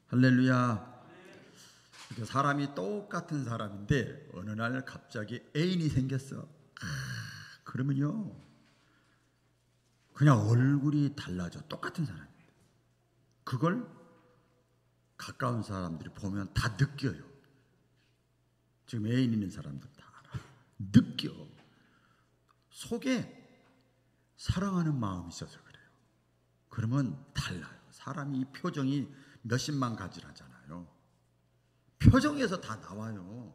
할렐루야. 사람이 똑같은 사람인데 어느 날 갑자기 애인이 생겼어. 그러면요, 그냥 얼굴이 달라져. 똑같은 사람인데 그걸 가까운 사람들이 보면 다 느껴요. 지금 애인 있는 사람들 다 알아. 느껴. 속에 사랑하는 마음이 있어서 그래요. 그러면 달라요. 사람이 표정이 몇십만 가지라잖아요. 표정에서 다 나와요.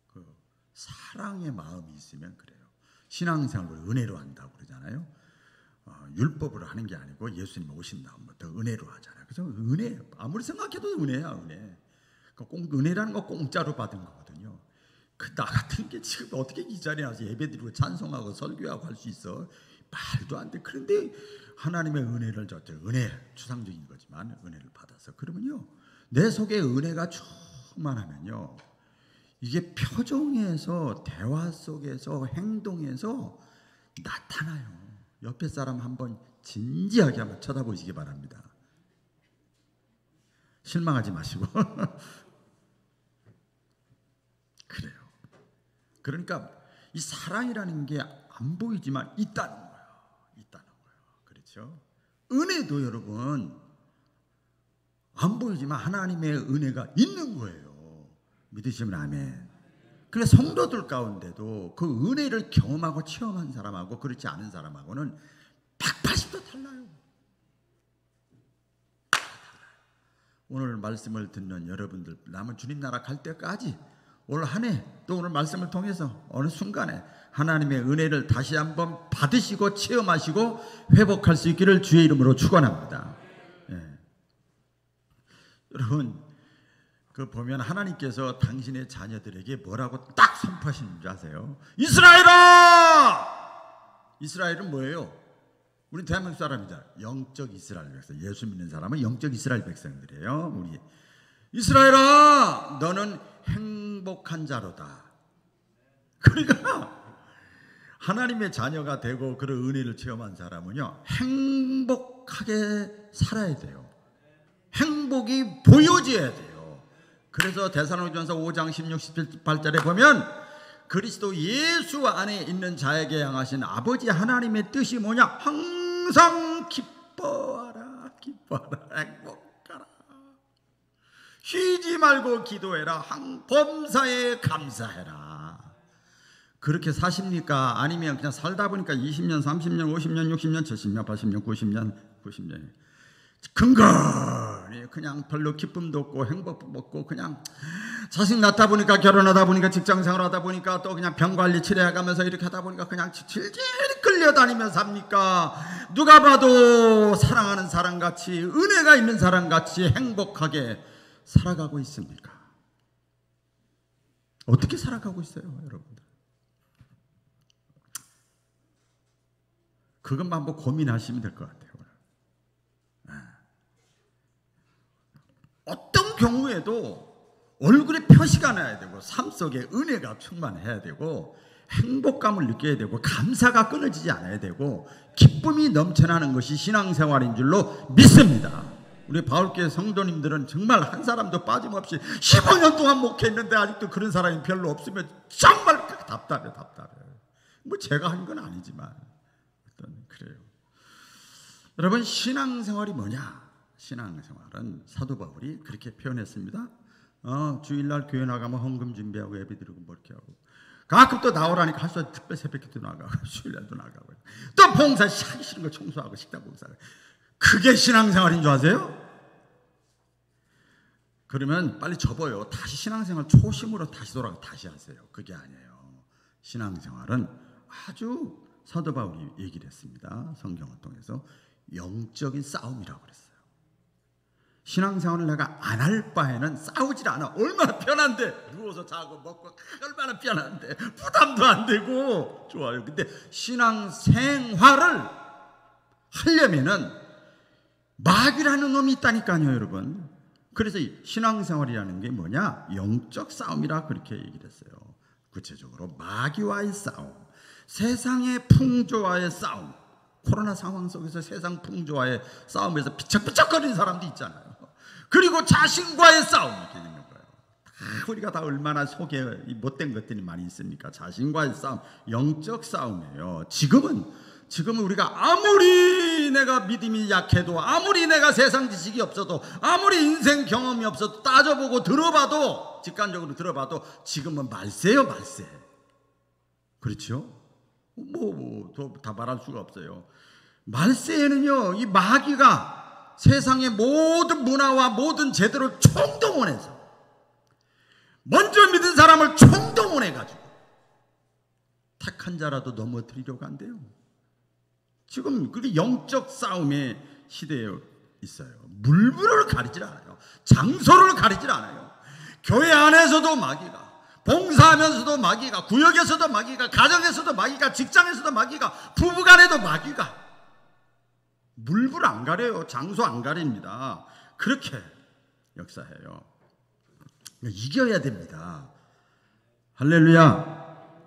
그 사랑의 마음이 있으면 그래요. 신앙생활을 은혜로 한다고 그러잖아요. 율법으로 하는 게 아니고 예수님 오신 다음부터 은혜로 하잖아요. 그래서 은혜, 아무리 생각해도 은혜야, 은혜. 은혜라는 거 공짜로 받은 거거든요. 나 같은 게 지금 어떻게 이 자리에 와서 예배드리고 찬송하고 설교하고 할 수 있어? 말도 안 돼. 그런데 하나님의 은혜를 은혜, 추상적인 거지만 은혜를 받아서 그러면요, 내 속에 은혜가 충만하면요, 이게 표정에서, 대화 속에서, 행동에서 나타나요. 옆에 사람 한번 진지하게 한번 쳐다보시기 바랍니다. 실망하지 마시고. 그래요. 그러니까 이 사랑이라는 게 안 보이지만 있다는 거예요. 있다는 거예요. 그렇죠? 은혜도 여러분 안 보이지만 하나님의 은혜가 있는 거예요. 믿으시면 아멘. 그래서 성도들 가운데도 그 은혜를 경험하고 체험한 사람하고 그렇지 않은 사람하고는 180도 달라요. 오늘 말씀을 듣는 여러분들, 남은 주님 나라 갈 때까지 올 한 해 또 오늘 말씀을 통해서 어느 순간에 하나님의 은혜를 다시 한번 받으시고 체험하시고 회복할 수 있기를 주의 이름으로 축원합니다. 예. 여러분, 그 보면 하나님께서 당신의 자녀들에게 뭐라고 딱 선포하시는 줄 아세요? 이스라엘아! 이스라엘은 뭐예요? 우리 대한민국 사람이다. 영적 이스라엘 백성. 예수 믿는 사람은 영적 이스라엘 백성들이에요. 우리 이스라엘아, 너는 행복한 자로다. 그러니까 하나님의 자녀가 되고 그런 은혜를 체험한 사람은요, 행복하게 살아야 돼요. 행복이 보여져야 돼요. 그래서 데살로니가전서 5장 16, 18절에 보면 그리스도 예수 안에 있는 자에게 향하신 아버지 하나님의 뜻이 뭐냐? 항상 기뻐하라, 기뻐하라, 행복하라. 쉬지 말고 기도해라. 범사에 감사해라. 그렇게 사십니까? 아니면 그냥 살다 보니까 20년, 30년, 50년, 60년, 70년, 80년, 90년 근거리 그냥 별로 기쁨도 없고 행복도 없고 그냥 자식 낳다 보니까, 결혼하다 보니까, 직장생활 하다 보니까, 또 그냥 병관리 치료해가면서 이렇게 하다 보니까 그냥 질질 끌려다니면서 삽니까? 누가 봐도 사랑하는 사람같이, 은혜가 있는 사람같이 행복하게 살아가고 있습니까? 어떻게 살아가고 있어요, 여러분들? 그것만 한번 고민하시면 될 것 같아요. 어떤 경우에도 얼굴에 표시가 나야 되고, 삶 속에 은혜가 충만해야 되고, 행복감을 느껴야 되고, 감사가 끊어지지 않아야 되고, 기쁨이 넘쳐나는 것이 신앙생활인 줄로 믿습니다. 우리 바울교회 성도님들은 정말 한 사람도 빠짐없이 15년 동안 목회했는데 아직도 그런 사람이 별로 없으면 정말 답답해. 뭐 제가 한 건 아니지만 그래요. 여러분, 신앙생활이 뭐냐? 신앙생활은 사도 바울이 그렇게 표현했습니다. 주일날 교회 나가면 헌금 준비하고 예배드리고 뭐 이렇게 하고, 가끔 또 나오라니까 할 수 없이 특별 새벽기도 나가고 주일날도 나가고, 또 봉사 하기 싫은 거 청소하고 식당 봉사하고. 그게 신앙생활인 줄 아세요? 그러면 빨리 접어요. 다시 신앙생활 초심으로 다시 돌아가 다시 하세요. 그게 아니에요. 신앙생활은 아주 사도 바울이 얘기를 했습니다. 성경을 통해서 영적인 싸움이라고 그랬어요. 신앙생활을 내가 안 할 바에는 싸우질 않아. 얼마나 편한데, 누워서 자고 먹고 얼마나 편한데, 부담도 안 되고 좋아요. 근데 신앙생활을 하려면은 마귀라는 놈이 있다니까요, 여러분. 그래서 신앙생활이라는 게 뭐냐? 영적 싸움이라 그렇게 얘기를 했어요. 구체적으로 마귀와의 싸움, 세상의 풍조와의 싸움. 코로나 상황 속에서 세상 풍조와의 싸움에서 비척비척거리는 사람도 있잖아요. 그리고 자신과의 싸움이 있는 거예요. 우리가 다 얼마나 속에 못된 것들이 많이 있습니까? 자신과의 싸움, 영적 싸움이에요. 지금은 우리가 아무리 내가 믿음이 약해도, 아무리 내가 세상 지식이 없어도, 아무리 인생 경험이 없어도, 따져보고 들어봐도, 직관적으로 들어봐도 지금은 말세요, 말세. 그렇죠? 다 말할 수가 없어요. 말세에는요, 이 마귀가 세상의 모든 문화와 모든 제도를 총동원해서, 먼저 믿은 사람을 총동원해가지고 택한 자라도 넘어뜨리려고 한대요. 지금 그 영적 싸움의 시대에 있어요. 물불을 가리질 않아요. 장소를 가리질 않아요. 교회 안에서도 마귀가, 봉사하면서도 마귀가, 구역에서도 마귀가, 가정에서도 마귀가, 직장에서도 마귀가, 부부간에도 마귀가. 물불 안 가려요. 장소 안 가립니다. 그렇게 역사해요. 이겨야 됩니다. 할렐루야.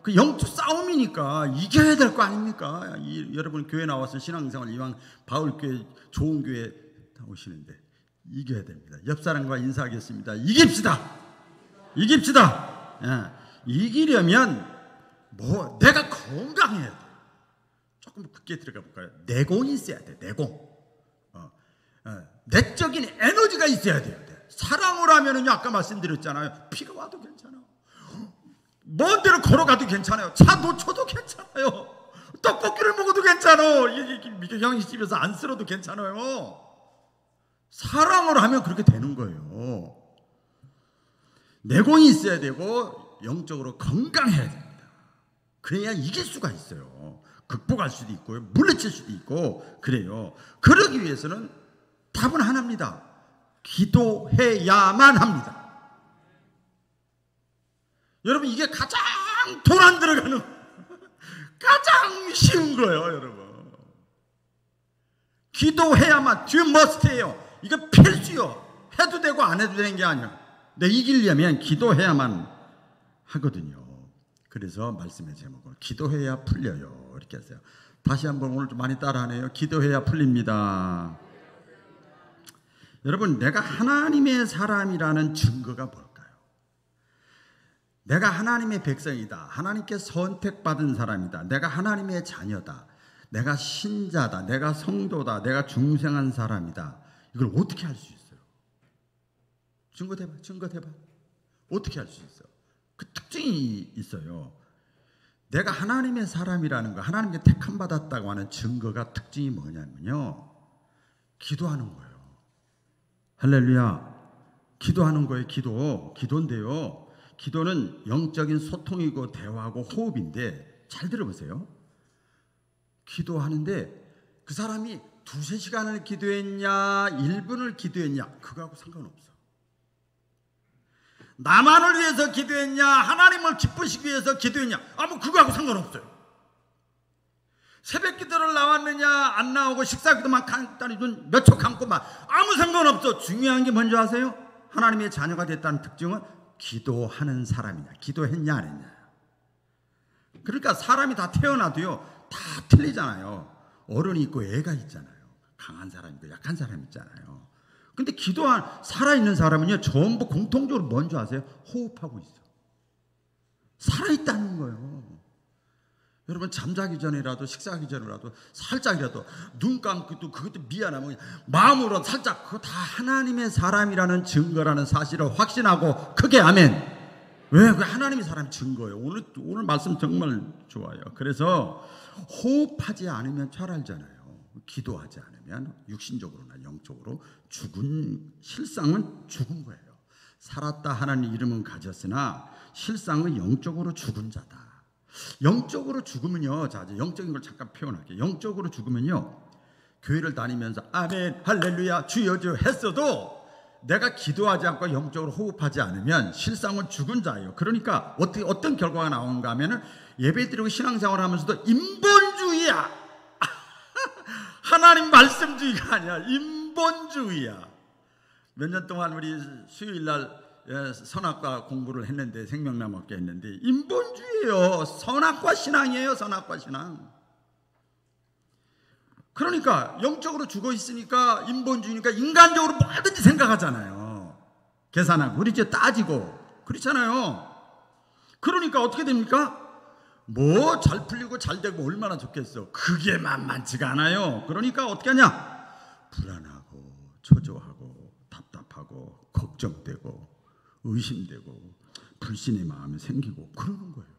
그 영적 싸움이니까 이겨야 될 거 아닙니까? 여러분 교회 나와서 신앙생활 이왕 바울교회 좋은 교회 오시는데 이겨야 됩니다. 옆 사람과 인사하겠습니다. 이깁시다. 예. 이기려면 내가 건강해야 돼. 조금 깊게 들어가 볼까요? 내공이 있어야 돼. 내공. 내적인 에너지가 있어야 돼요. 사랑을 하면은요, 아까 말씀드렸잖아요. 비가 와도 괜찮아요. 먼 데로 걸어가도 괜찮아요. 차 놓쳐도 괜찮아요. 떡볶이를 먹어도 괜찮아요. 형이 집에서 안 쓸어도 괜찮아요. 사랑을 하면 그렇게 되는 거예요. 내공이 있어야 되고 영적으로 건강해야 됩니다. 그래야 이길 수가 있어요. 극복할 수도 있고요, 물리칠 수도 있고 그래요. 그러기 위해서는 답은 하나입니다. 기도해야만 합니다. 여러분, 이게 가장 돈 안 들어가는 가장 쉬운 거예요. 여러분, 기도해야만, you must 해요. 이거 필수요. 해도 되고 안 해도 되는 게 아니야. 내 이기려면 기도해야만 하거든요. 그래서 말씀의 제목을 기도해야 풀려요 이렇게 했어요. 다시 한번 오늘 좀 많이 따라하네요. 기도해야 풀립니다. 여러분, 내가 하나님의 사람이라는 증거가 뭘까요? 내가 하나님의 백성이다. 하나님께 선택받은 사람이다. 내가 하나님의 자녀다. 내가 신자다. 내가 성도다. 내가 중생한 사람이다. 이걸 어떻게 할 수 있어요? 증거대봐. 어떻게 할 수 있어요? 그 특징이 있어요. 내가 하나님의 사람이라는 거, 하나님께 택함 받았다고 하는 증거가 특징이 뭐냐면요, 기도하는 거예요. 할렐루야. 기도하는 거예요. 기도인데요, 기도는 영적인 소통이고 대화하고 호흡인데, 잘 들어보세요. 기도하는데 그 사람이 2-3시간을 기도했냐 1분을 기도했냐 그거하고 상관없어. 나만을 위해서 기도했냐 하나님을 기쁘시기 위해서 기도했냐 그거하고 상관없어요. 새벽 기도를 나왔느냐 안 나오고 식사 기도만 간단히 몇 초 감고만 아무 상관없어. 중요한 게 뭔지 아세요? 하나님의 자녀가 됐다는 특징은 기도하는 사람이냐 기도했냐 안 했냐. 그러니까 사람이 다 태어나도요 다 틀리잖아요. 어른이 있고 애가 있잖아요. 강한 사람이 있고 약한 사람이 있잖아요. 근데 기도한 살아있는 사람은요 전부 공통적으로 뭔지 아세요? 호흡하고 있어. 살아있다는 거예요. 여러분, 잠자기 전이라도 식사하기 전이라도 살짝이라도 눈 감고 또 그것도 미안하면 마음으로 살짝, 그거 다 하나님의 사람이라는 증거라는 사실을 확신하고 크게 아멘. 왜? 그 하나님의 사람 증거예요. 오늘 말씀 정말 좋아요. 그래서 호흡하지 않으면 잘 알잖아요. 기도하지 않으면 육신적으로나 영적으로 실상은 죽은 거예요. 살았다 하나님 이름은 가졌으나 실상은 영적으로 죽은 자다. 영적으로 죽으면요, 자, 영적인 걸 잠깐 표현할게요. 영적으로 죽으면요, 교회를 다니면서 아멘 할렐루야 주여 주여 했어도 내가 기도하지 않고 영적으로 호흡하지 않으면 실상은 죽은 자예요. 그러니까 어떤 결과가 나오는가 하면은 예배드리고 신앙생활을 하면서도 인본주의야. 하나님 말씀주의가 아니야. 인본주의야. 몇 년 동안 우리 수요일날 선악과 공부를 했는데, 생명나무학교 했는데 인본주의예요. 선악과 신앙이에요. 선악과 신앙. 그러니까 영적으로 죽어 있으니까 인본주의니까 인간적으로 뭐든지 생각하잖아요. 계산하고 그렇죠. 따지고 그렇잖아요. 그러니까 어떻게 됩니까? 뭐 잘 풀리고 잘 되고 얼마나 좋겠어. 그게 만만치가 않아요. 그러니까 어떻게 하냐? 불안하고 초조하고 답답하고 걱정되고 의심되고 불신의 마음이 생기고 그러는 거예요.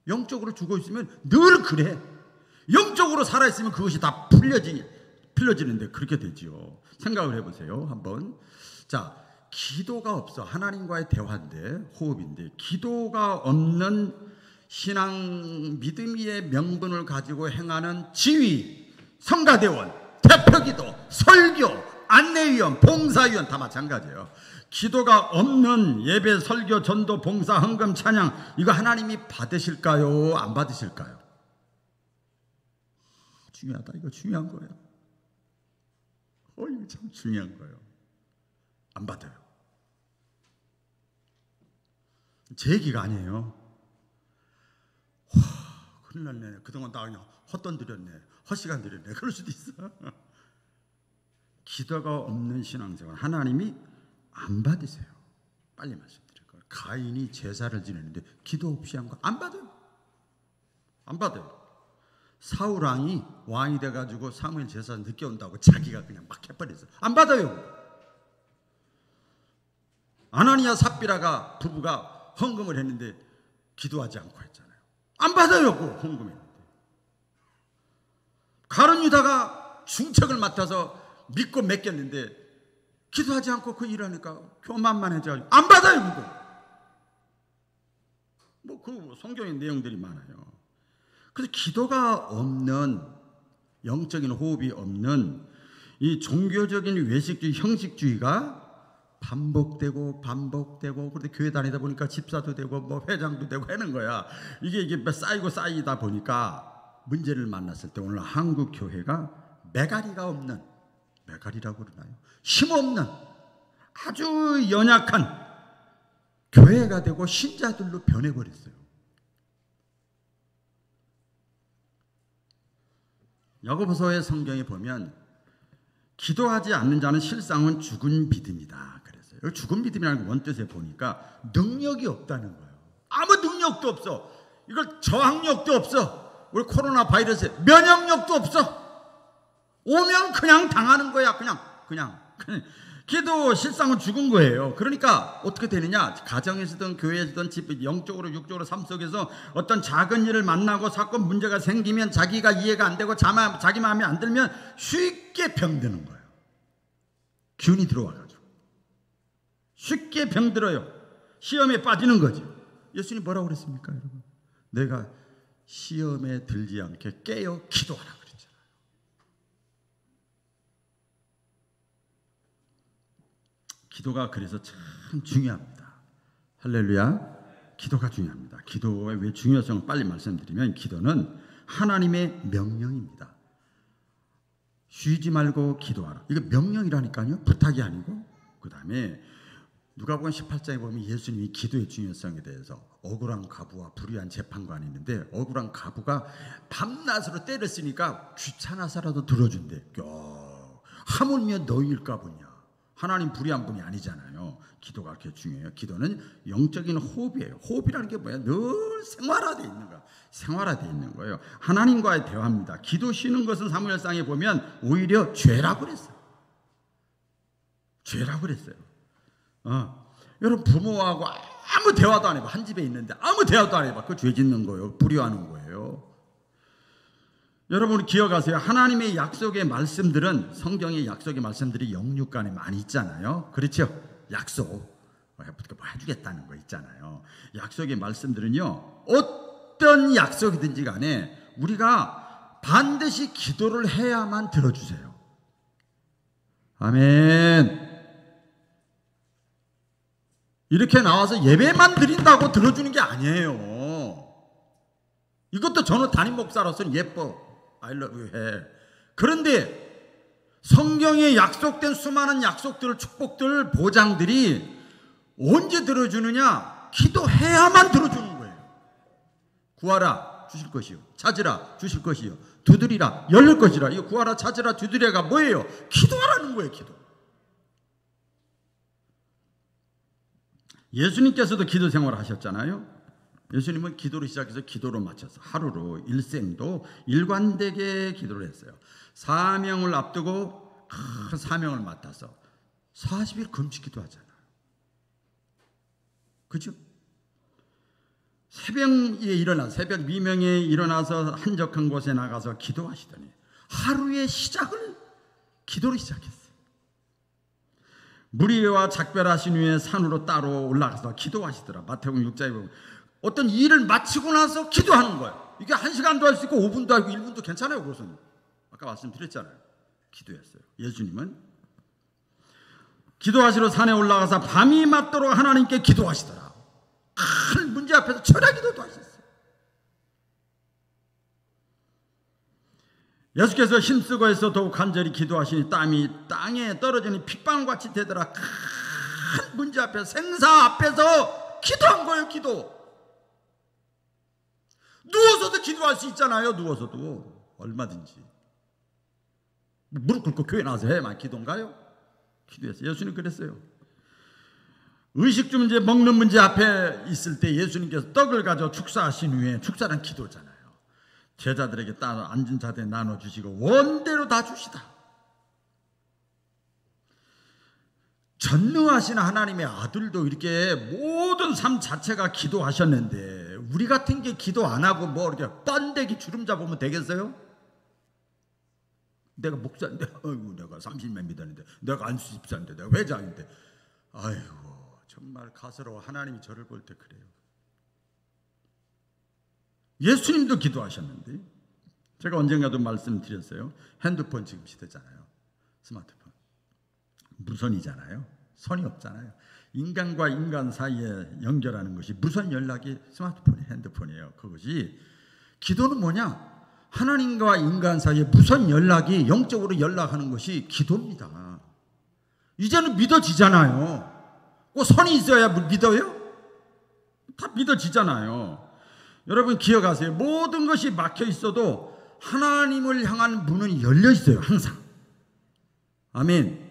영적으로 죽어 있으면 늘 그래. 영적으로 살아있으면 그것이 다 풀려지는데 그렇게 되지요. 생각을 해보세요. 한번. 자, 기도가 없어. 하나님과의 대화인데, 호흡인데, 기도가 없는 신앙 믿음의 명분을 가지고 행하는 지휘, 성가대원, 대표기도, 설교, 안내위원, 봉사위원 다 마찬가지예요. 기도가 없는 예배, 설교, 전도, 봉사, 헌금, 찬양, 이거 하나님이 받으실까요? 안 받으실까요? 중요하다. 이거 중요한 거예요. 이거 참 중요한 거예요. 안 받아요. 제 얘기가 아니에요. 큰일 났네. 그동안 나 그냥 헛돈 들였네. 헛시간 들였네. 그럴 수도 있어. 기도가 없는 신앙생활 하나님이 안 받으세요. 빨리 말씀드릴 거예요. 가인이 제사를 지내는데 기도 없이 한 거 안 받아요. 안 받아요. 사울 왕이 왕이 돼가지고 사무엘 제사 늦게 온다고 자기가 그냥 막 해버렸어요. 안 받아요. 아나니아 삽비라가 부부가 헌금을 했는데 기도하지 않고 했잖아요. 안 받아요. 그 헌금했는데. 가룟 유다가 중책을 맡아서 믿고 맡겼는데 기도하지 않고 그 일하니까 교만만해져. 안 받아요. 그거. 그 성경의 내용들이 많아요. 그래서 기도가 없는, 영적인 호흡이 없는 이 종교적인 외식주의, 형식주의가 반복되고 그런데 교회 다니다 보니까 집사도 되고 뭐 회장도 되고 하는 거야. 이게 쌓이다 보니까 문제를 만났을 때 오늘 한국 교회가 메가리가 없는, 메가리라고 그러나요? 힘없는 아주 연약한 교회가 되고 신자들로 변해버렸어요. 야고보서의 성경에 보면 기도하지 않는 자는 실상은 죽은 믿음이다 그랬어요. 죽은 믿음이라는 원뜻에 보니까 능력이 없다는 거예요. 아무 능력도 없어. 이걸 저항력도 없어. 우리 코로나 바이러스에 면역력도 없어. 오면 그냥 당하는 거야. 그냥. 기도 실상은 죽은 거예요. 그러니까 어떻게 되느냐? 가정에서든 교회에서든 집, 영적으로 육적으로 삶 속에서 어떤 작은 일을 만나고 사건 문제가 생기면 자기가 이해가 안 되고 자기 마음에 안 들면 쉽게 병드는 거예요. 균이 들어와가지고 쉽게 병들어요. 시험에 빠지는 거죠. 예수님 뭐라고 그랬습니까, 여러분? 내가 시험에 들지 않게 깨어 기도하라. 기도가 그래서 참 중요합니다. 할렐루야. 기도가 중요합니다. 기도의 왜 중요성을 빨리 말씀드리면 기도는 하나님의 명령입니다. 쉬지 말고 기도하라. 이거 명령이라니까요. 부탁이 아니고. 그 다음에 누가복음 18장에 보면 예수님이 기도의 중요성에 대해서 억울한 과부와 불의한 재판관이 있는데 억울한 과부가 밤낮으로 때를 쓰니까 귀찮아서라도 들어준대. 하물며 너희일까 보냐. 하나님 불의한 분이 아니잖아요. 기도가 그렇게 중요해요. 기도는 영적인 호흡이에요. 호흡이라는 게 뭐야? 늘 생활화되어 있는 거야. 생활화되어 있는 거예요. 하나님과의 대화입니다. 기도 쉬는 것은 사무엘상에 보면 오히려 죄라고 그랬어요. 죄라고 그랬어요. 여러분 부모하고 아무 대화도 안 해봐. 한 집에 있는데 아무 대화도 안 해봐. 그거 죄 짓는 거예요. 불효하는 거예요. 여러분 기억하세요. 하나님의 약속의 말씀들은 성경의 약속의 말씀들이 영육간에 많이 있잖아요. 그렇죠? 약속 뭐 해주겠다는 거 있잖아요. 약속의 말씀들은요. 어떤 약속이든지 간에 우리가 반드시 기도를 해야만 들어주세요. 아멘. 이렇게 나와서 예배만 드린다고 들어주는 게 아니에요. 이것도 저는 담임 목사로서는 예뻐. I love you 해. 그런데 성경에 약속된 수많은 약속들, 축복들, 보장들이 언제 들어주느냐? 기도해야만 들어주는 거예요. 구하라 주실 것이요, 찾으라 주실 것이요, 두드리라 열릴 것이라. 이거 구하라 찾으라 두드리라가 뭐예요? 기도하라는 거예요. 기도. 예수님께서도 기도 생활을 하셨잖아요. 예수님은 기도로 시작해서 기도로 마쳐서 하루로 일생도 일관되게 기도를 했어요. 사명을 앞두고 큰 사명을 맡아서 40일 금식 기도하잖아요. 그죠? 새벽 미명에 일어나서 한적한 곳에 나가서 기도하시더니 하루의 시작을 기도로 시작했어요. 무리와 작별하신 후에 산으로 따로 올라가서 기도하시더라. 마태복음 6장에 보면 어떤 일을 마치고 나서 기도하는 거예요. 이게 1시간도 할 수 있고 5분도 하고 1분도 괜찮아요. 그것은 아까 말씀드렸잖아요. 기도했어요. 예수님은 기도하시러 산에 올라가서 밤이 맞도록 하나님께 기도하시더라. 큰 문제 앞에서 철야 기도도 하셨어요. 예수께서 힘쓰고 해서 더욱 간절히 기도하시니 땀이 땅에 떨어지니 핏방울같이 되더라. 큰 문제 앞에서, 생사 앞에서 기도한 거예요. 기도. 누워서도 기도할 수 있잖아요. 누워서도 얼마든지. 무릎 꿇고 교회 나와서 해만 기도인가요? 기도했어요. 예수님 그랬어요. 의식주 문제, 먹는 문제 앞에 있을 때 예수님께서 떡을 가져 축사하신 후에, 축사란 기도잖아요. 제자들에게 따로 앉은 자들에 나눠주시고 원대로 다 주시다. 전능하신 하나님의 아들도 이렇게 모든 삶 자체가 기도하셨는데 우리 같은 게 기도 안 하고 뭐 이렇게 뻔데기 주름 잡으면 되겠어요? 내가 목사인데, 아이고 내가 30년 믿었는데, 내가 안수 집사인데, 내가 회장인데, 아이고 정말 가스러워. 하나님이 저를 볼 때 그래요. 예수님도 기도하셨는데, 제가 언젠가도 말씀드렸어요. 핸드폰 지금 시대잖아요. 스마트폰 무선이잖아요. 선이 없잖아요. 인간과 인간 사이에 연결하는 것이 무선 연락이 스마트폰이 핸드폰이에요. 그것이 기도는 뭐냐? 하나님과 인간 사이에 무선 연락이, 영적으로 연락하는 것이 기도입니다. 이제는 믿어지잖아요. 꼭 선이 있어야 믿어요? 다 믿어지잖아요. 여러분 기억하세요. 모든 것이 막혀 있어도 하나님을 향한 문은 열려 있어요. 항상. 아멘.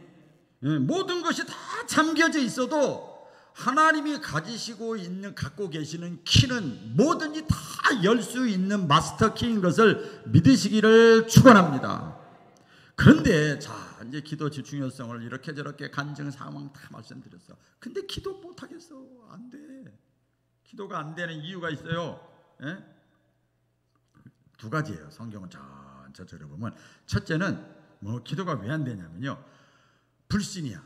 모든 것이 다 잠겨져 있어도 하나님이 갖고 계시는 키는 뭐든지 다 열 수 있는 마스터 키인 것을 믿으시기를 축원합니다. 그런데 자, 이제 기도 중요성을 이렇게 저렇게 간증 상황 다 말씀드렸어. 근데 기도 못 하겠어. 안 돼. 기도가 안 되는 이유가 있어요. 예? 두 가지예요. 성경은 전체적으로 보면 첫째는 뭐 기도가 왜 안 되냐면요, 불신이야,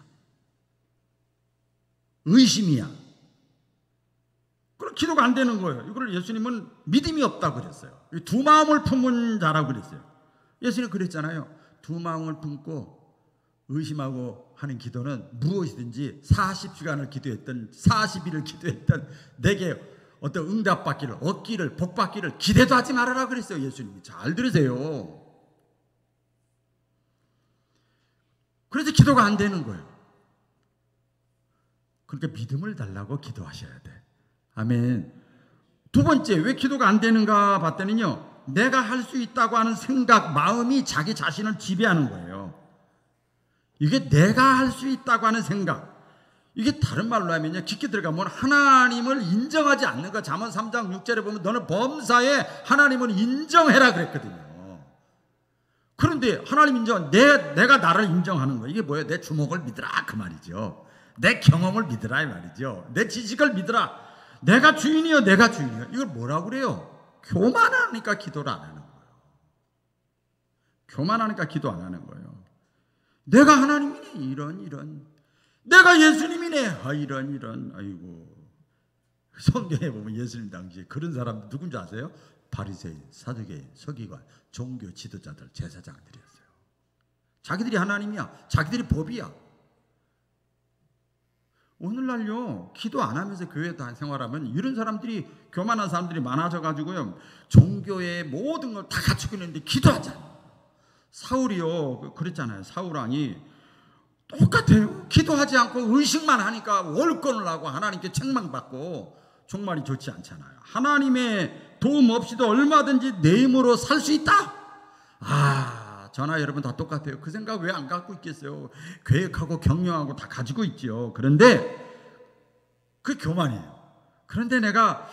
의심이야. 그럼 기도가 안 되는 거예요. 이걸 예수님은 믿음이 없다고 그랬어요. 두 마음을 품은 자라고 그랬어요. 예수님 그랬잖아요. 두 마음을 품고 의심하고 하는 기도는 무엇이든지 40시간을 기도했던, 40일을 기도했던 내게 어떤 응답받기를, 얻기를, 복받기를 기대도 하지 말아라 그랬어요. 예수님이. 잘 들으세요. 그래서 기도가 안 되는 거예요. 그러니까 믿음을 달라고 기도하셔야 돼. 아멘. 두 번째, 왜 기도가 안 되는가 봤더니요, 내가 할 수 있다고 하는 생각, 마음이 자기 자신을 지배하는 거예요. 이게 내가 할 수 있다고 하는 생각, 이게 다른 말로 하면요, 깊게 들어가면 하나님을 인정하지 않는 거. 잠언 3장 6절에 보면 너는 범사에 하나님을 인정해라 그랬거든요. 그런데 하나님 인정, 내가 나를 인정하는 거, 이게 뭐예요? 내 주먹을 믿으라 그 말이죠. 내 경험을 믿으라 이 말이죠. 내 지식을 믿으라. 내가 주인이요, 내가 주인이요. 이걸 뭐라고 그래요? 교만하니까 기도를 안 하는 거예요. 교만하니까 기도 안 하는 거예요. 내가 하나님이네, 이런. 내가 예수님이네, 이런. 아이고. 성경에 보면 예수님 당시에 그런 사람 누군지 아세요? 바리새인, 사두개인, 서기관, 종교 지도자들, 제사장들이었어요. 자기들이 하나님이야. 자기들이 법이야. 오늘날요, 기도 안 하면서 교회 생활하면 이런 사람들이, 교만한 사람들이 많아져가지고요, 종교의 모든 걸 다 갖추고 있는데 기도하잖아요. 사울이요, 그랬잖아요. 사울왕이 똑같아요. 기도하지 않고 의식만 하니까 월권을 하고 하나님께 책망받고 종말이 좋지 않잖아요. 하나님의 도움 없이도 얼마든지 내 힘으로 살 수 있다. 저나 여러분 다 똑같아요. 그 생각 왜 안 갖고 있겠어요? 계획하고 경영하고 다 가지고 있죠. 그런데 그게 교만이에요. 그런데 내가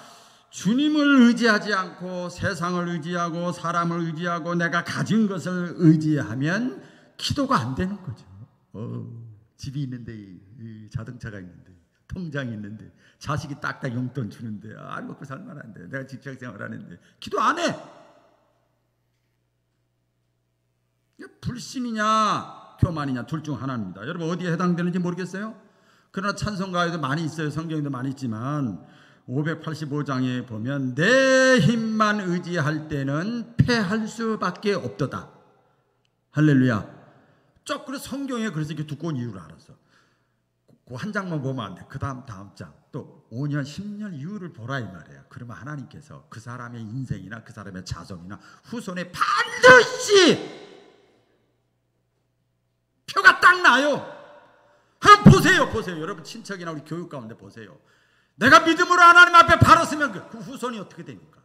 주님을 의지하지 않고 세상을 의지하고 사람을 의지하고 내가 가진 것을 의지하면 기도가 안 되는 거죠. 집이 있는데, 자동차가 있는데, 통장이 있는데, 자식이 딱딱 용돈 주는데, 먹고 살만한데, 내가 직장생활 하는데 기도 안 해. 불신이냐 교만이냐 둘 중 하나입니다. 여러분 어디에 해당되는지 모르겠어요? 그러나 찬송가에도 많이 있어요. 성경에도 많이 있지만 585장에 보면 내 힘만 의지할 때는 패할 수밖에 없도다. 할렐루야. 그래서 성경에 그래서 이렇게 두꺼운 이유를 알았어. 그 한 장만 보면 안 돼. 그 다음 장 또 5년 10년 이유를 보라 이 말이에요. 그러면 하나님께서 그 사람의 인생이나 그 사람의 자손이나 후손에 반드시 표가 딱 나요. 한번 보세요. 여러분 친척이나 우리 교육 가운데 보세요. 내가 믿음으로 하나님 앞에 바로 서면 그 후손이 어떻게 됩니까?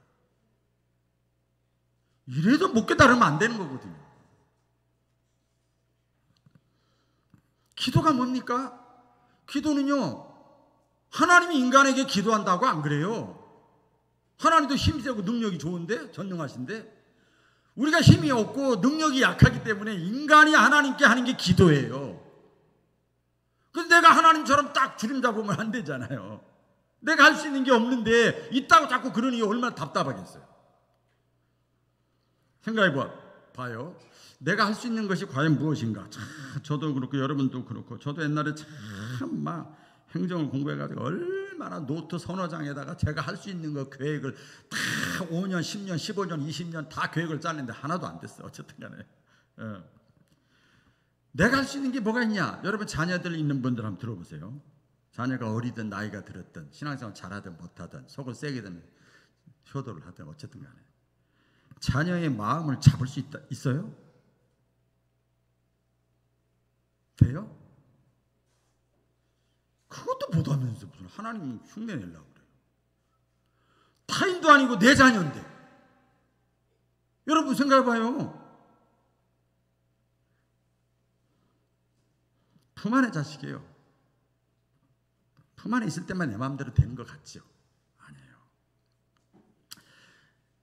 이래도 못 깨달으면 안 되는 거거든요. 기도가 뭡니까? 기도는요, 하나님이 인간에게 기도한다고 안 그래요. 하나님도 힘세고 능력이 좋은데, 전능하신데, 우리가 힘이 없고 능력이 약하기 때문에 인간이 하나님께 하는 게 기도예요. 그래서 내가 하나님처럼 딱 주름 잡으면 안 되잖아요. 내가 할 수 있는 게 없는데 있다고 자꾸 그러니 얼마나 답답하겠어요. 생각해 봐요. 내가 할 수 있는 것이 과연 무엇인가? 저도 그렇고 여러분도 그렇고 저도 옛날에 참 막 행정을 공부해가지고 얼마나 노트 서너 장에다가 제가 할 수 있는 거 계획을 다 5년, 10년, 15년, 20년 다 계획을 짰는데 하나도 안 됐어. 어쨌든 간에. 내가 할 수 있는 게 뭐가 있냐? 여러분 자녀들 있는 분들 한번 들어보세요. 자녀가 어리든 나이가 들었든 신앙생활 잘하든 못하든 속을 세게든 효도를 하든 어쨌든 간에 자녀의 마음을 잡을 수 있어요? 돼요? 그것도 못하면서 무슨 하나님 흉내 내려고 그래요. 타인도 아니고 내 자녀인데. 여러분 생각해봐요. 품 안의 자식이에요. 품 안에 있을 때만 내 마음대로 되는 것 같죠? 아니에요.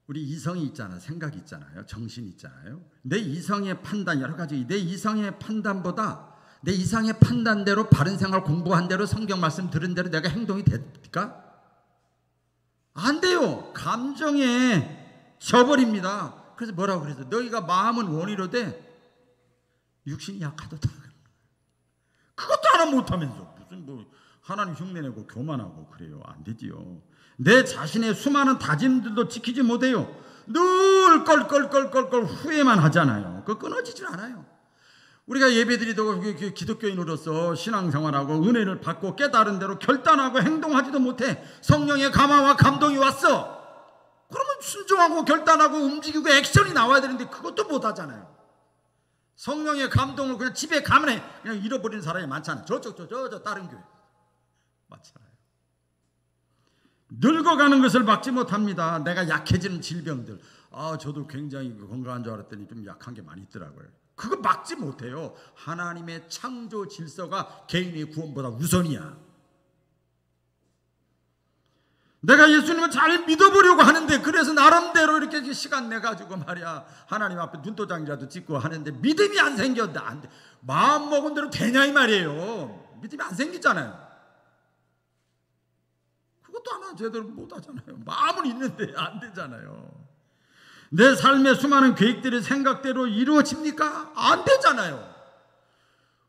우리 이성이 있잖아요. 생각이 있잖아요. 정신이 있잖아요. 내 이성의 판단 여러 가지. 내 이성의 판단보다 내 이상의 판단대로 바른 생활 공부한 대로 성경 말씀 들은 대로 내가 행동이 됩니까? 안 돼요. 감정에 져버립니다. 그래서 뭐라고 그랬어? 너희가 마음은 원이로되 육신이 약하도다. 그것도 하나 못하면서 무슨 하나님 흉내내고 교만하고 그래요. 안 되지요. 내 자신의 수많은 다짐들도 지키지 못해요. 늘 껄껄껄껄껄 후회만 하잖아요. 그거 끊어지질 않아요. 우리가 예배드리고 기독교인으로서 신앙생활하고 은혜를 받고 깨달은 대로 결단하고 행동하지도 못해. 성령의 감화와 감동이 왔어. 그러면 순종하고 결단하고 움직이고 액션이 나와야 되는데 그것도 못하잖아요. 성령의 감동을 그냥 집에 가면 그냥 잃어버리는 사람이 많잖아요. 저 다른 교회 많잖아요. 늙어가는 것을 막지 못합니다. 내가 약해지는 질병들. 저도 굉장히 건강한 줄 알았더니 좀 약한 게 많이 있더라고요. 그거 막지 못해요. 하나님의 창조 질서가 개인의 구원보다 우선이야. 내가 예수님을 잘 믿어보려고 하는데 그래서 나름대로 이렇게 시간 내가지고 말이야 하나님 앞에 눈도장이라도 찍고 하는데 믿음이 안 생겼다. 안 돼. 마음 먹은 대로 되냐 이 말이에요. 믿음이 안 생기잖아요. 그것도 하나 제대로 못하잖아요. 마음은 있는데 안 되잖아요. 내 삶의 수많은 계획들이 생각대로 이루어집니까? 안 되잖아요.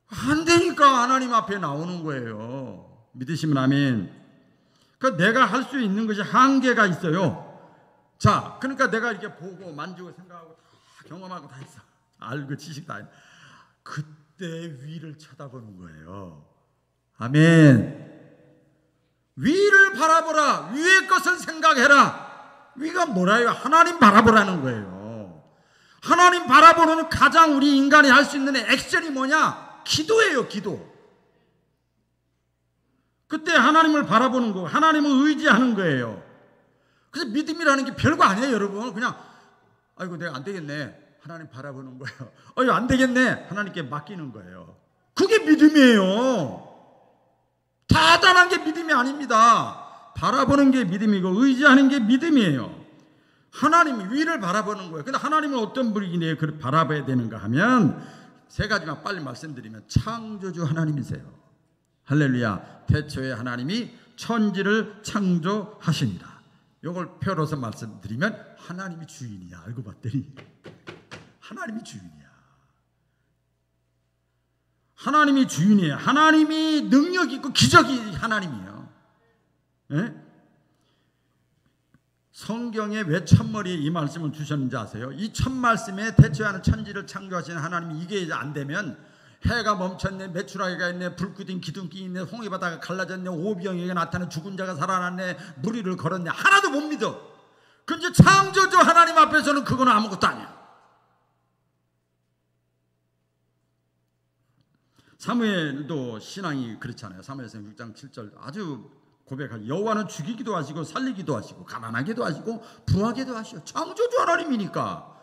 안 되니까 하나님 앞에 나오는 거예요. 믿으시면 아멘. 그러니까 내가 할 수 있는 것이 한계가 있어요. 자, 그러니까 내가 이렇게 보고 만지고 생각하고 다 경험하고 다 했어. 알고 지식 다 했어. 그때 위를 쳐다보는 거예요. 아멘. 위를 바라보라. 위의 것을 생각해라. 위가 뭐라요? 하나님 바라보라는 거예요. 하나님 바라보는 가장 우리 인간이 할 수 있는 액션이 뭐냐? 기도예요. 기도. 그 그때 하나님을 바라보는 거, 하나님을 의지하는 거예요. 그래서 믿음이라는 게 별거 아니에요, 여러분. 그냥 아이고 내가 안 되겠네, 하나님 바라보는 거예요. 아이고 안 되겠네, 하나님께 맡기는 거예요. 그게 믿음이에요. 대단한 게 믿음이 아닙니다. 바라보는 게 믿음이고 의지하는 게 믿음이에요. 하나님 위를 바라보는 거예요. 근데 하나님은 어떤 분이기에 바라봐야 되는가 하면 세 가지만 빨리 말씀드리면, 창조주 하나님이세요. 할렐루야. 태초에 하나님이 천지를 창조하십니다. 이걸 표로서 말씀드리면 하나님이 주인이야. 알고 봤더니 하나님이 주인이야. 하나님이 주인이에요. 하나님이 능력 있고 기적이 하나님이에요. 예? 성경에 왜 첫머리에 이 말씀을 주셨는지 아세요? 이 첫 말씀에 태초에 하는 천지를 창조하신 하나님이 이게 이제 안 되면 해가 멈췄네, 메추라기가 있네, 불 끄든 기둥기 있네, 홍해바다가 갈라졌네, 오병이가 나타나 죽은 자가 살아났네, 무리를 걸었네, 하나도 못 믿어. 근데 창조주 하나님 앞에서는 그거는 아무것도 아니야. 사무엘도 신앙이 그렇잖아요. 사무엘상 6장 7절 아주 고백하죠. 여호와는 죽이기도 하시고 살리기도 하시고 가난하게도 하시고 부하게도 하시고 창조주 하나님이니까.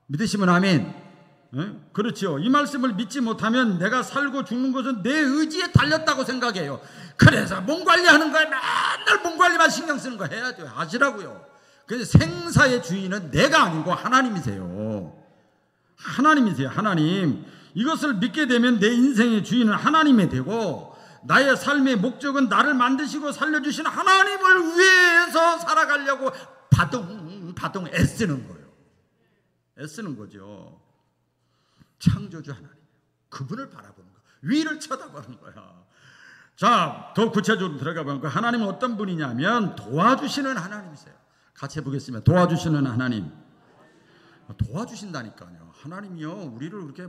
믿으시면 아멘. 네? 그렇죠. 이 말씀을 믿지 못하면 내가 살고 죽는 것은 내 의지에 달렸다고 생각해요. 그래서 몸 관리하는 거에 맨날 몸 관리만 신경 쓰는 거 해야 돼요. 하시라고요. 그래서 생사의 주인은 내가 아니고 하나님이세요. 하나님이세요. 하나님. 이것을 믿게 되면 내 인생의 주인은 하나님이 되고, 나의 삶의 목적은 나를 만드시고 살려주신 하나님을 위해서 살아가려고 바둥 애쓰는 거예요. 애쓰는 거죠. 창조주 하나님, 그분을 바라보는 거야. 위를 쳐다보는 거야. 자, 더 구체적으로 들어가 보면 하나님은 어떤 분이냐면 도와주시는 하나님이세요. 같이 해보겠습니다. 도와주시는 하나님. 도와주신다니까요. 하나님이요, 우리를 그렇게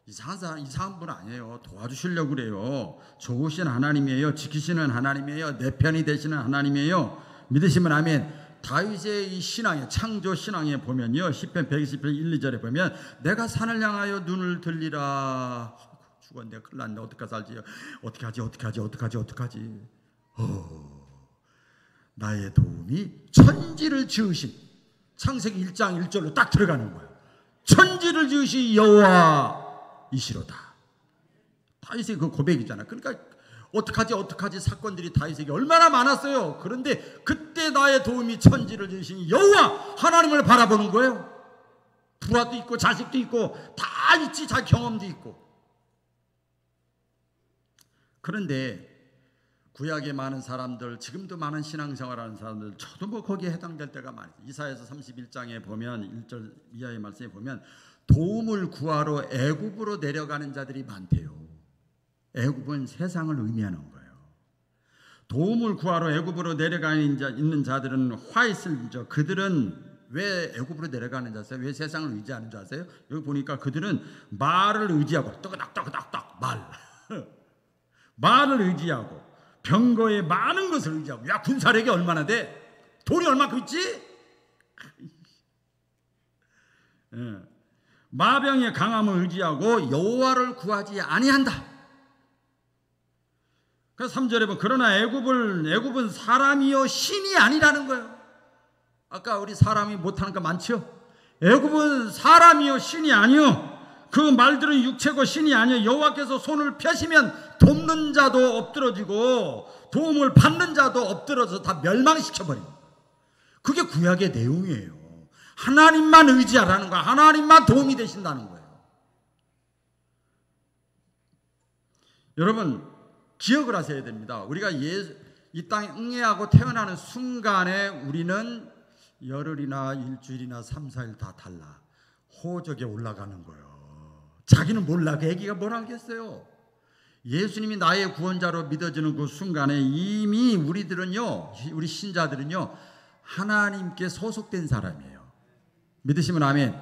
이상한 분 아니에요. 도와주시려고 그래요. 좋으신 하나님이에요. 지키시는 하나님이에요. 내 편이 되시는 하나님이에요. 믿으시면 아멘. 다윗의 이 신앙에, 창조 신앙에 보면요, 시편 120편 1, 2절에 보면 내가 산을 향하여 눈을 들리라. 죽었네, 큰일 났네, 어떡하지 살지, 어떡하지. 나의 도움이 천지를 지으신, 창세기 1장 1절로 딱 들어가는 거예요. 천지를 지으신 여호와이시로다. 다윗의 그 고백이잖아요. 그러니까 어떡하지 사건들이 다윗에게 얼마나 많았어요. 그런데 그때 나의 도움이 천지를 지으신 여호와 하나님을 바라보는 거예요. 부하도 있고 자식도 있고 다 있지, 자기 경험도 있고. 그런데 구약의 많은 사람들, 지금도 많은 신앙생활하는 사람들, 저도 거기에 해당될 때가 많아요. 이사야서 31장에 보면 1절 이하의 말씀에 보면 도움을 구하러 애굽으로 내려가는 자들이 많대요. 애굽은 세상을 의미하는 거예요. 도움을 구하러 애굽으로 있는 자들은 화이슬죠. 그들은 왜 애굽으로 내려가는 줄 아세요? 왜 세상을 의지하는 줄 아세요? 여기 보니까 그들은 말을 의지하고 떠그닥 말을 의지하고 병거의 많은 것을 의지하고. 야, 군사력이 얼마나 돼? 돈이 얼마큼 있지? 마병의 강함을 의지하고 여호와를 구하지 아니한다. 그래서 3절에 보면 그러나 애굽은 사람이요 신이 아니라는 거예요. 아까 우리 사람이 못하는 거 많죠? 애굽은 사람이요 신이 아니요, 그 말들은 육체고 신이 아니요, 여호와께서 손을 펴시면 돕는 자도 엎드러지고 도움을 받는 자도 엎드러져 다 멸망시켜버립니다. 그게 구약의 내용이에요. 하나님만 의지하라는 거야. 하나님만 도움이 되신다는 거예요. 여러분 기억을 하셔야 됩니다. 우리가 이 땅에 응애하고 태어나는 순간에 우리는 열흘이나 일주일이나 3, 4일 다 달라. 호적에 올라가는 거예요. 자기는 몰라. 그 애기가 뭘 알겠어요. 예수님이 나의 구원자로 믿어지는 그 순간에 이미 우리 신자들은요 하나님께 소속된 사람이에요. 믿으시면 아멘.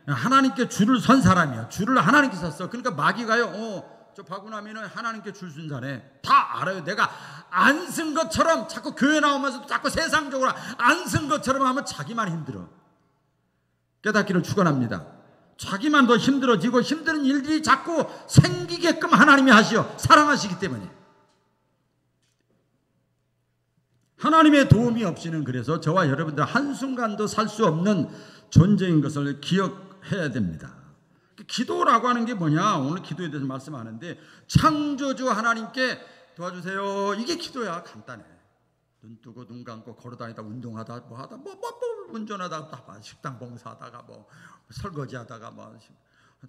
하나님께 줄을 선 사람이에요. 줄을 하나님께 섰어. 그러니까 마귀가요, 저 바구나면은 하나님께 줄 쓴 자네. 다 알아요. 내가 안 쓴 것처럼 자꾸 교회 나오면서도 자꾸 세상적으로 안 쓴 것처럼 하면 자기만 힘들어. 깨닫기를 축원합니다. 자기만 더 힘들어지고 힘든 일들이 자꾸 생기게끔 하나님이 하시오. 사랑하시기 때문에. 하나님의 도움이 없이는 그래서 저와 여러분들 한순간도 살 수 없는 존재인 것을 기억해야 됩니다. 기도라고 하는 게 뭐냐? 오늘 기도에 대해서 말씀하는데 창조주 하나님께 도와주세요. 이게 기도야. 간단해. 눈 뜨고 눈 감고 걸어다니다 운동하다 뭐 하다 뭐 운전하다가 식당 봉사하다가 뭐 설거지하다가 뭐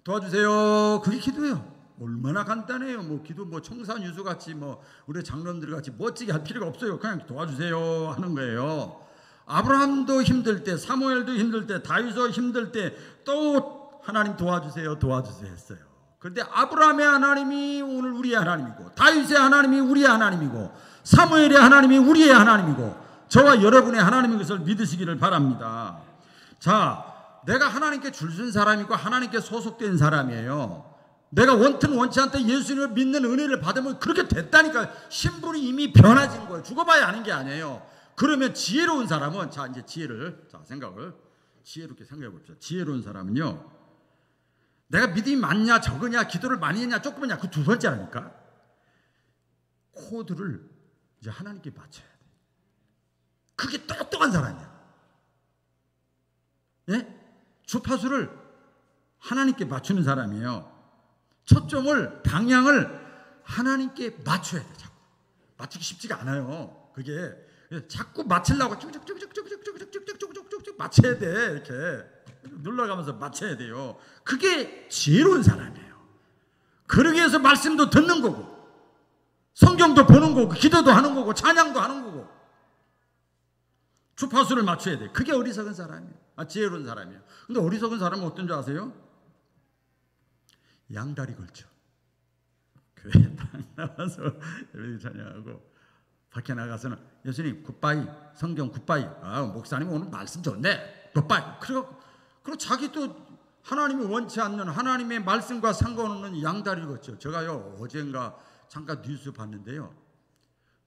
도와주세요. 그게 기도예요. 얼마나 간단해요. 뭐 기도 뭐 청산유수 같이 뭐 우리 장로님들 같이 멋지게 할 필요가 없어요. 그냥 도와주세요 하는 거예요. 아브라함도 힘들 때, 사무엘도 힘들 때, 다윗도 힘들 때 또 하나님 도와주세요 했어요. 그런데 아브라함의 하나님이 오늘 우리의 하나님이고, 다윗의 하나님이 우리의 하나님이고, 사무엘의 하나님이 우리의 하나님이고, 저와 여러분의 하나님인 것을 믿으시기를 바랍니다. 자, 내가 하나님께 줄선 사람이고 하나님께 소속된 사람이에요. 내가 원튼 원치 않다 예수님을 믿는 은혜를 받으면 그렇게 됐다니까. 신분이 이미 변화진 거예요. 죽어봐야 아는 게 아니에요. 그러면 지혜로운 사람은, 자 이제 지혜를, 자 생각을 지혜롭게 생각해 봅시다. 지혜로운 사람은요, 내가 믿음이 많냐 적으냐, 기도를 많이 했냐 조금 했냐, 그 두 번째라니까. 코드를 이제 하나님께 맞춰야 돼. 그게 똑똑한 사람이야. 예? 주파수를 하나님께 맞추는 사람이에요. 초점을, 방향을 하나님께 맞춰야 돼. 자꾸 맞추기 쉽지가 않아요. 그게 자꾸 맞추려고 쭉쭉쭉쭉쭉쭉쭉쭉쭉쭉 맞춰야 돼. 이렇게 눌러가면서 맞춰야 돼요. 그게 지혜로운 사람이에요. 그러기 위해서 말씀도 듣는 거고, 성경도 보는 거고, 기도도 하는 거고, 찬양도 하는 거고, 주파수를 맞춰야 돼. 그게 어리석은 사람이에요. 지혜로운 사람이에요. 근데 어리석은 사람은 어떤 줄 아세요? 양다리 걸쳐. 교회에 딱 나와서 예배 찬양하고 밖에 나가서는 예수님 굿바이, 성경 굿바이, 목사님 오늘 말씀 좋네, 굿바이. 그리고 자기 또 하나님이 원치 않는 하나님의 말씀과 상관없는 양다리를 걷죠. 제가요 어젠가 잠깐 뉴스 봤는데요,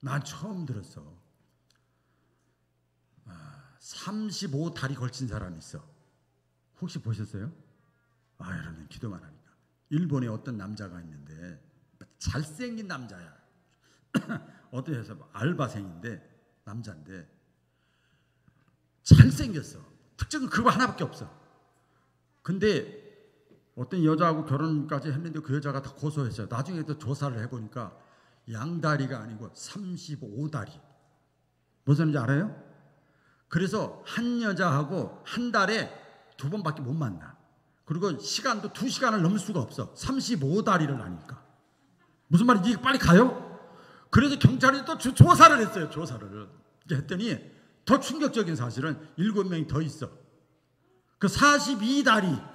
난 처음 들었어. 35다리 걸친 사람이 있어. 혹시 보셨어요? 여러분 기도만 하니까. 일본에 어떤 남자가 있는데 잘생긴 남자야. 어떤 회사 알바생인데 남자인데 잘생겼어. 특징은 그거 하나밖에 없어. 근데 어떤 여자하고 결혼까지 했는데 그 여자가 다 고소했어요. 나중에 또 조사를 해보니까 양다리가 아니고 35다리. 무슨 말인지 알아요? 그래서 한 여자하고 한 달에 2번밖에 못 만나. 그리고 시간도 2시간을 넘을 수가 없어. 35다리를 하니까. 무슨 말인지 빨리 가요? 그래서 경찰이 또 조사를 했어요. 조사를 했더니 더 충격적인 사실은 7명이 더 있어. 그 42다리.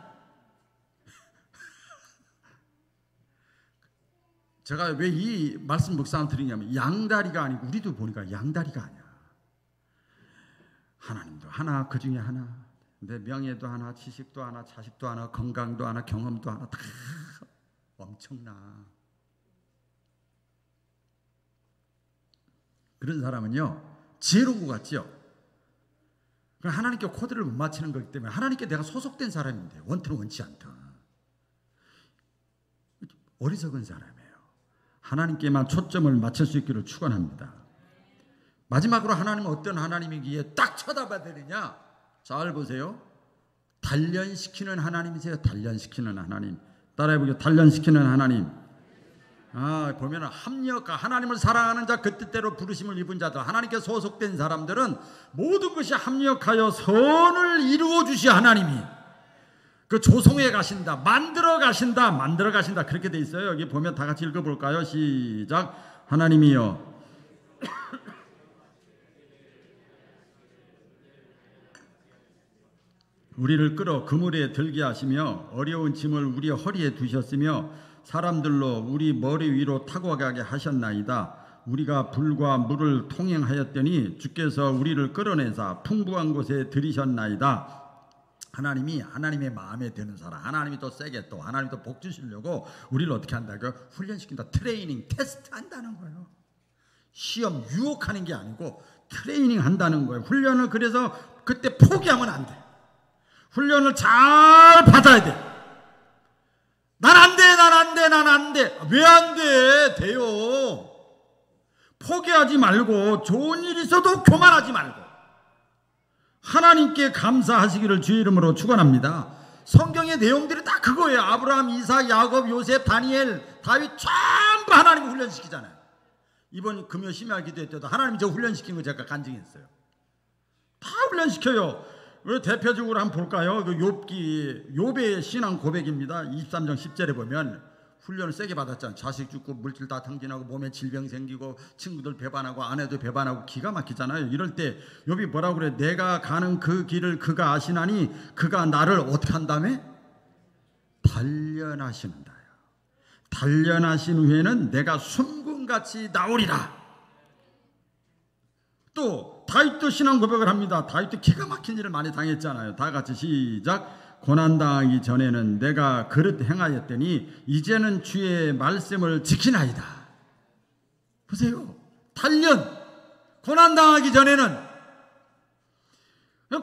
제가 왜 이 말씀 묵상 드리냐면, 양다리가 아니고, 우리도 보니까 양다리가 아니야. 하나님도 하나, 그 중에 하나. 내 명예도 하나, 지식도 하나, 자식도 하나, 건강도 하나, 경험도 하나, 다 엄청나. 그런 사람은요 지혜로운 것 같죠? 하나님께 코드를 못 맞추는 거기 때문에 하나님께 내가 소속된 사람인데 원튼 원치 않다. 어리석은 사람이에요. 하나님께만 초점을 맞출 수 있기를 축원합니다. 마지막으로 하나님은 어떤 하나님이기에 딱 쳐다봐야 되느냐? 잘 보세요. 단련시키는 하나님이세요. 단련시키는 하나님. 따라해보세요. 단련시키는 하나님. 보면은 합력과 하나님을 사랑하는 자, 그 뜻대로 부르심을 입은 자들, 하나님께 소속된 사람들은 모든 것이 합력하여 선을 이루어 주시. 하나님이 그 조성해 가신다, 만들어 가신다, 그렇게 돼 있어요. 여기 보면 다 같이 읽어볼까요? 시작. 하나님이여 우리를 끌어 그물에 들게 하시며 어려운 짐을 우리 허리에 두셨으며 사람들로 우리 머리 위로 타고 가게 하셨나이다. 우리가 불과 물을 통행하였더니 주께서 우리를 끌어내사 풍부한 곳에 들이셨나이다. 하나님이 하나님의 마음에 드는 사람, 하나님이 또 세게 또 하나님이 또 복 주시려고 우리를 어떻게 한다고요? 훈련시킨다. 트레이닝, 테스트 한다는 거예요. 시험, 유혹하는 게 아니고 트레이닝 한다는 거예요. 훈련을 그래서 그때 포기하면 안 돼. 훈련을 잘 받아야 돼. 난 안 돼. 왜 안 돼? 돼요. 포기하지 말고 좋은 일 있어도 교만하지 말고 하나님께 감사하시기를 주의 이름으로 축원합니다. 성경의 내용들이 다 그거예요. 아브라함, 이삭, 야곱, 요셉, 다니엘, 다윗 전부 하나님이 훈련시키잖아요. 이번 금요 심야 기도회 때도 하나님이 저 훈련시킨 거 제가 간증했어요. 다 훈련시켜요. 왜 대표적으로 한번 볼까요? 그 욥의 신앙 고백입니다. 23장 10절에 보면 훈련을 세게 받았잖아요. 자식 죽고 물질 다 탕진하고 몸에 질병 생기고 친구들 배반하고 아내도 배반하고 기가 막히잖아요. 이럴 때 욥이 뭐라고 그래? 내가 가는 그 길을 그가 아시나니 그가 나를 어떻게 한다며? 단련하시는다. 단련하신 후에는 내가 순금같이 나오리라. 또 다윗도 신앙 고백을 합니다. 다윗도 기가 막힌 일을 많이 당했잖아요. 다 같이 시작. 고난당하기 전에는 내가 그릇 행하였더니 이제는 주의 말씀을 지키나이다. 보세요. 단련. 고난당하기 전에는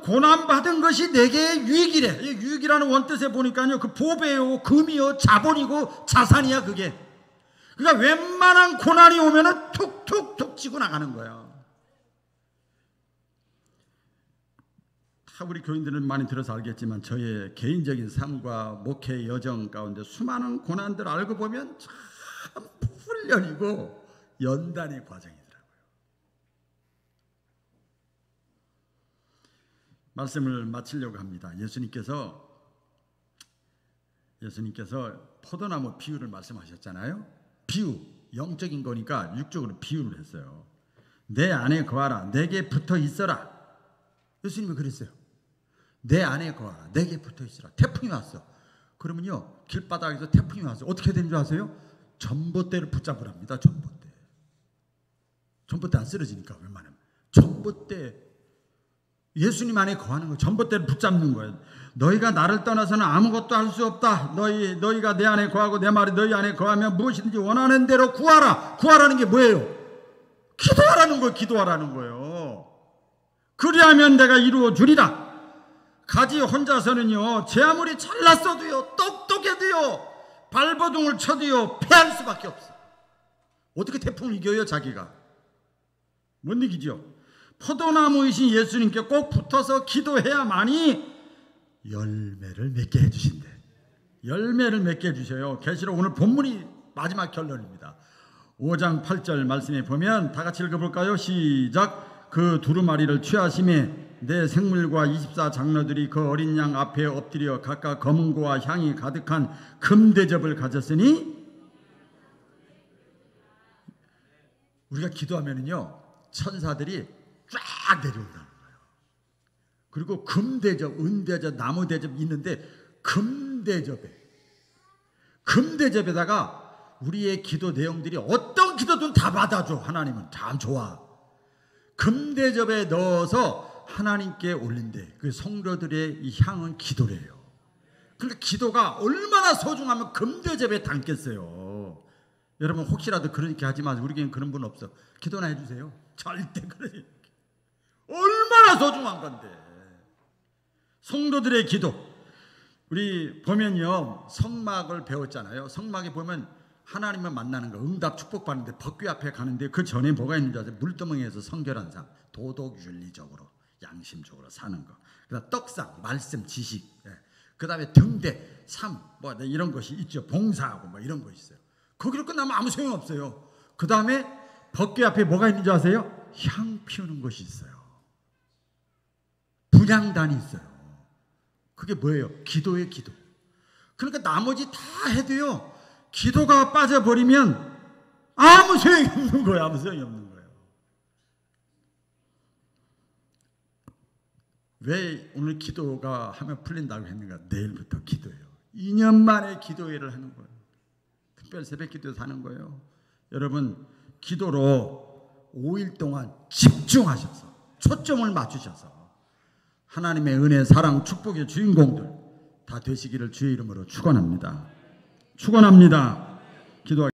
고난받은 것이 내게 유익이래. 유익이라는 원뜻에 보니까요, 그 보배요, 금이요, 자본이고 자산이야 그게. 그러니까 웬만한 고난이 오면은 툭툭툭 치고 나가는 거야. 우리 교인들은 많이 들어서 알겠지만 저의 개인적인 삶과 목회 여정 가운데 수많은 고난들 알고 보면 참 훈련이고 연단의 과정이더라고요. 말씀을 마치려고 합니다. 예수님께서 포도나무 비유를 말씀하셨잖아요. 비유, 영적인 거니까 육적으로 비유를 했어요. 내 안에 거하라, 내게 붙어 있어라. 예수님이 그랬어요. 내 안에 거하라, 내게 붙어 있으라. 태풍이 왔어. 그러면요, 길바닥에서 태풍이 왔어. 어떻게 되는 줄 아세요? 전봇대를 붙잡으랍니다. 전봇대 안 쓰러지니까 웬만하면. 전봇대, 예수님 안에 거하는 거예요. 전봇대를 붙잡는 거예요. 너희가 나를 떠나서는 아무것도 할 수 없다. 너희가 내 안에 거하고 내 말이 너희 안에 거하면 무엇이든지 원하는 대로 구하라. 구하라는 게 뭐예요? 기도하라는 거예요. 기도하라는 거예요. 그리하면 내가 이루어 주리라. 가지 혼자서는요, 제 아무리 잘났어도요, 똑똑해도요, 발버둥을 쳐도요, 패할 수밖에 없어. 어떻게 태풍을 이겨요, 자기가? 못 이기죠. 포도나무이신 예수님께 꼭 붙어서 기도해야만이 열매를 맺게 해주신대. 열매를 맺게 해주셔요. 계시록 오늘 본문이 마지막 결론입니다. 5장 8절 말씀에 보면 다 같이 읽어볼까요? 시작. 그 두루마리를 취하심에 내 생물과 24장로들이 그 어린 양 앞에 엎드려 각각 검은고와 향이 가득한 금대접을 가졌으니, 우리가 기도하면은요, 천사들이 쫙 내려온다는 거예요. 그리고 금대접, 은대접, 나무대접 있는데 금대접에다가 우리의 기도 내용들이 어떤 기도든 다 받아줘. 하나님은 참 좋아. 금대접에 넣어서 하나님께 올린대. 그 성도들의 이 향은 기도래요. 그러니까 기도가 얼마나 소중하면 금대접에 담겠어요. 여러분 혹시라도 그렇게 하지 마세요. 우리에겐 그런 분 없어. 기도나 해주세요. 절대 그래. 얼마나 소중한 건데. 성도들의 기도. 우리 보면요, 성막을 배웠잖아요. 성막에 보면 하나님을 만나는 거, 응답 축복받는데 법궤 앞에 가는데 그 전에 뭐가 있는지 아세요? 물두멍에서 성결한 삶, 도덕윤리적으로 양심적으로 사는 거. 그다음 떡상, 말씀, 지식. 그 다음에 등대, 삶, 뭐 이런 것이 있죠. 봉사하고 뭐 이런 거 있어요. 거기로 끝나면 아무 소용 없어요. 그 다음에 법궤 앞에 뭐가 있는지 아세요? 향 피우는 것이 있어요. 분향단이 있어요. 그게 뭐예요? 기도의 기도. 그러니까 나머지 다 해도요, 기도가 빠져버리면 아무 소용이 없는 거예요. 아무 소용이 없는 거예요. 왜 오늘 기도가 하면 풀린다고 했는가? 내일부터 기도해요. 2년 만에 기도회를 하는 거예요. 특별 새벽 기도에서 하는 거예요. 여러분, 기도로 5일 동안 집중하셔서 초점을 맞추셔서 하나님의 은혜, 사랑, 축복의 주인공들 다 되시기를 주의 이름으로 축원합니다. 축원합니다. 기도하